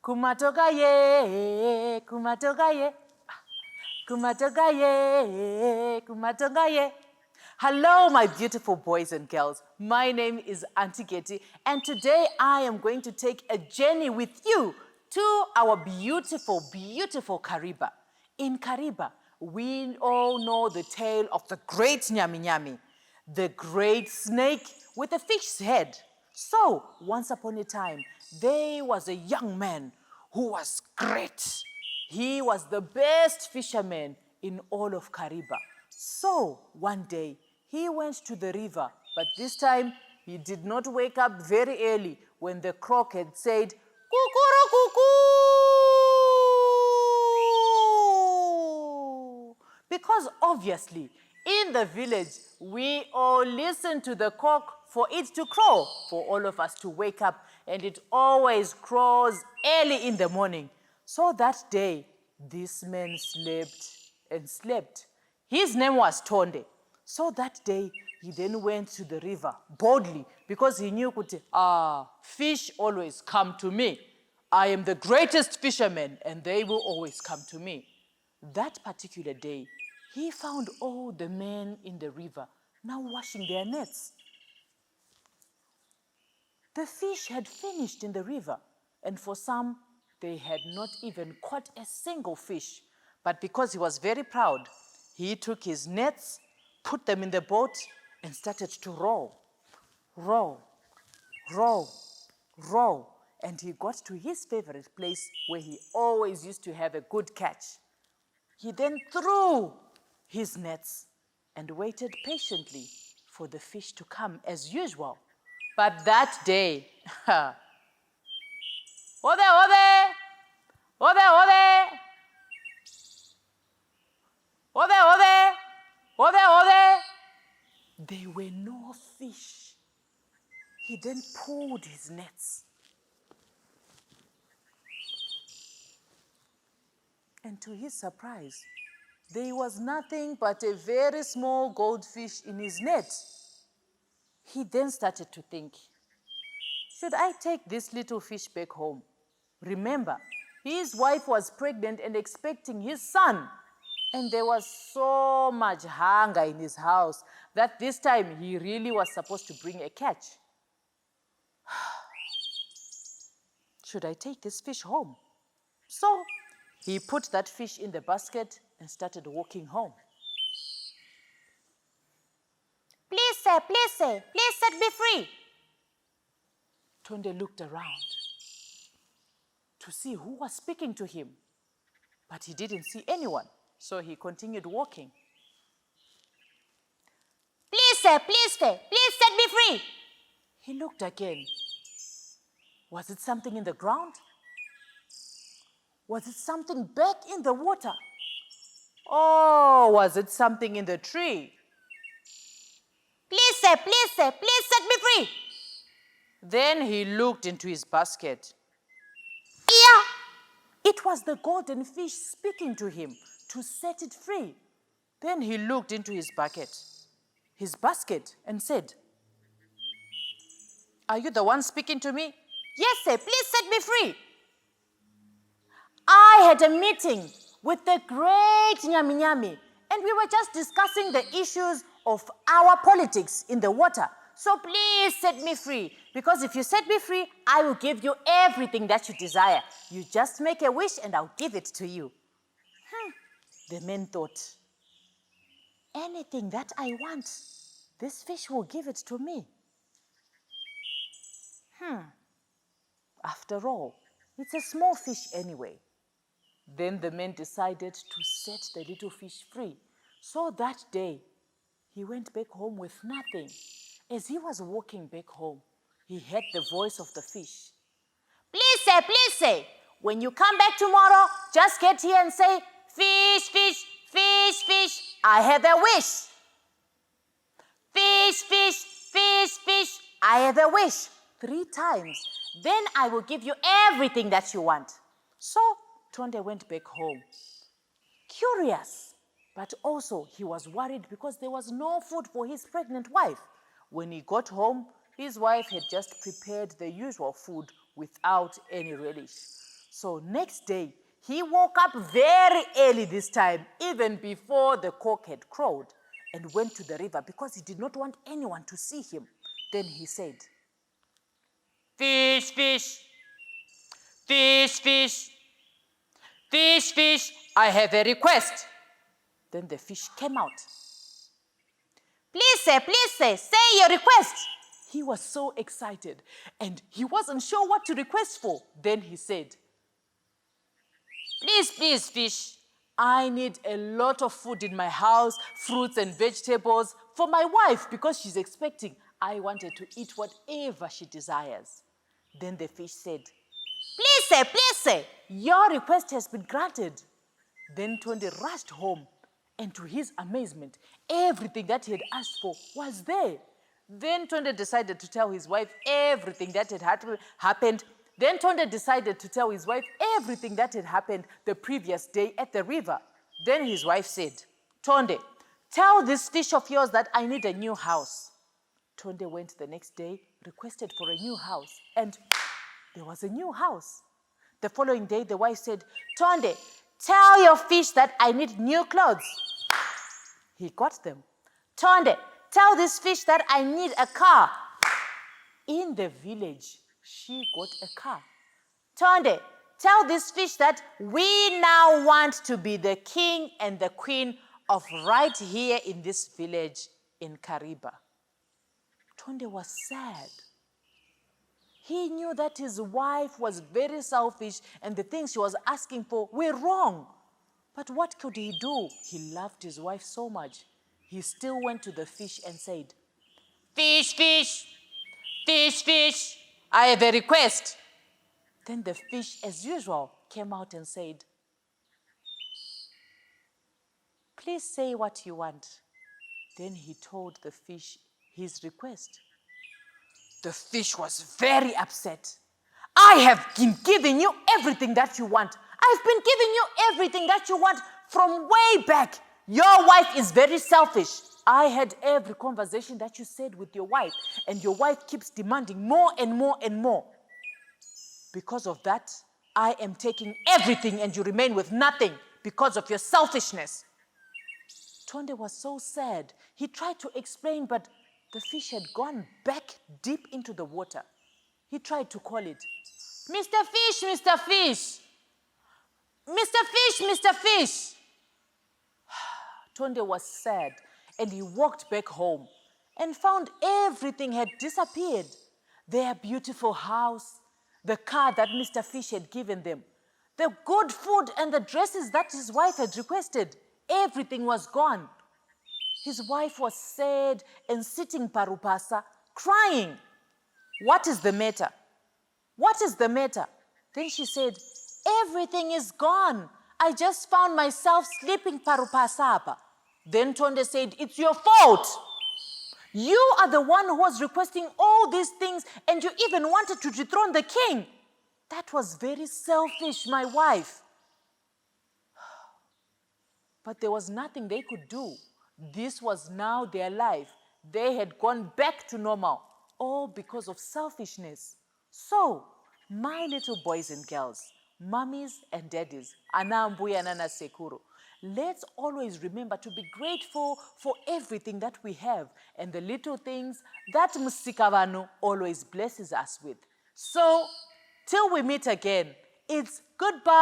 Kumatoka ye, kumatoka ye. Kumatoka ye, kumatoka ye. Hello, my beautiful boys and girls. My name is Aunty Getty, and today I am going to take a journey with you to our beautiful, beautiful Kariba. In Kariba, we all know the tale of the great Nyami Nyami, the great snake with a fish's head. So, once upon a time, there was a young man who was great. He was the best fisherman in all of Kariba. So, one day, he went to the river, but this time, he did not wake up very early when the croc had said, "Kukuru cuckoo!" Because obviously, in the village, we all listen to the cock for it to crow, for all of us to wake up, and it always crows early in the morning. So that day, this man slept and slept. His name was Tonde. So that day, he then went to the river boldly because he knew, fish always come to me. I am the greatest fisherman and they will always come to me. That particular day, he found all the men in the river now washing their nets. The fish had finished in the river, and for some, they had not even caught a single fish. But because he was very proud, he took his nets, put them in the boat, and started to row. Row, row, row. And he got to his favorite place where he always used to have a good catch. He then threw his nets and waited patiently for the fish to come as usual. But that day, ode, ode, ode, ode, ode, ode, ode, ode. There were no fish. He then pulled his nets. And to his surprise, there was nothing but a very small goldfish in his net. He then started to think, should I take this little fish back home? Remember, his wife was pregnant and expecting his son. And there was so much hunger in his house that this time he really was supposed to bring a catch. Should I take this fish home? So he put that fish in the basket and started walking home. Please, sir, please set me free. Tonde looked around to see who was speaking to him, but he didn't see anyone, so he continued walking. Please, sir, please set me free. He looked again. Was it something in the ground? Was it something back in the water? Or was it something in the tree? Please, sir, set me free. Then he looked into his basket. Yeah! It was the golden fish speaking to him to set it free. Then he looked into his basket, and said, "Are you the one speaking to me?" "Yes, sir, please set me free." "I had a meeting with the great Nyami Nyami, and we were just discussing the issues of our politics in the water. So please set me free, because if you set me free, I will give you everything that you desire. You just make a wish and I'll give it to you." The man thought, anything that I want, this fish will give it to me. After all, it's a small fish anyway. Then the man decided to set the little fish free. So that day, he went back home with nothing. As he was walking back home, he heard the voice of the fish. Please say, when you come back tomorrow, just get here and say, fish, fish, fish, fish, I have a wish. Fish, fish, fish, fish, I have a wish. 3 times. Then I will give you everything that you want. So Tonde went back home, curious, but also he was worried because there was no food for his pregnant wife. When he got home, his wife had just prepared the usual food without any relish. So next day, he woke up very early this time, even before the cock had crowed, and went to the river because he did not want anyone to see him. Then he said, "Fish, fish, fish, fish, fish, fish, I have a request." Then the fish came out. Please, say your request." He was so excited and he wasn't sure what to request for. Then he said, Please, fish, I need a lot of food in my house, fruits and vegetables for my wife because she's expecting. I wanted to eat whatever she desires." Then the fish said, Please, say, your request has been granted." Then Tonde rushed home, and to his amazement, everything that he had asked for was there. Then Tonde decided to tell his wife everything that had happened. Then Tonde decided to tell his wife everything that had happened the previous day at the river. Then his wife said, "Tonde, tell this fish of yours that I need a new house." Tonde went the next day, requested for a new house, and there was a new house. The following day, the wife said, "Tonde, tell your fish that I need new clothes." He got them. "Tonde, tell this fish that I need a car." In the village, she got a car. "Tonde, tell this fish that we now want to be the king and the queen of right here in this village in Kariba." Tonde was sad. He knew that his wife was very selfish and the things she was asking for were wrong. But what could he do? He loved his wife so much. He still went to the fish and said, "Fish, fish, fish, fish, I have a request." Then the fish, as usual, came out and said, "Please say what you want." Then he told the fish his request. The fish was very upset. "I have been giving you everything that you want. I've been giving you everything that you want from way back. Your wife is very selfish. I had every conversation that you said with your wife, and your wife keeps demanding more and more and more. Because of that, I am taking everything and you remain with nothing because of your selfishness." Tonde was so sad. He tried to explain, but the fish had gone back deep into the water. He tried to call it, "Mr. Fish, Mr. Fish, Mr. Fish, Mr. Fish." Tonde was sad, and he walked back home and found everything had disappeared. Their beautiful house, the car that Mr. Fish had given them, the good food and the dresses that his wife had requested, everything was gone. His wife was sad and sitting parupasa, crying. "What is the matter? What is the matter?" Then she said, "Everything is gone. I just found myself sleeping parupasapa." Then Tonde said, "It's your fault. You are the one who was requesting all these things and you even wanted to dethrone the king. That was very selfish, my wife." But there was nothing they could do. This was now their life. They had gone back to normal, all because of selfishness. So, my little boys and girls, mummies and daddies, anambuya and anasekuru, let's always remember to be grateful for everything that we have and the little things that Musikavanu always blesses us with. So, till we meet again, it's goodbye.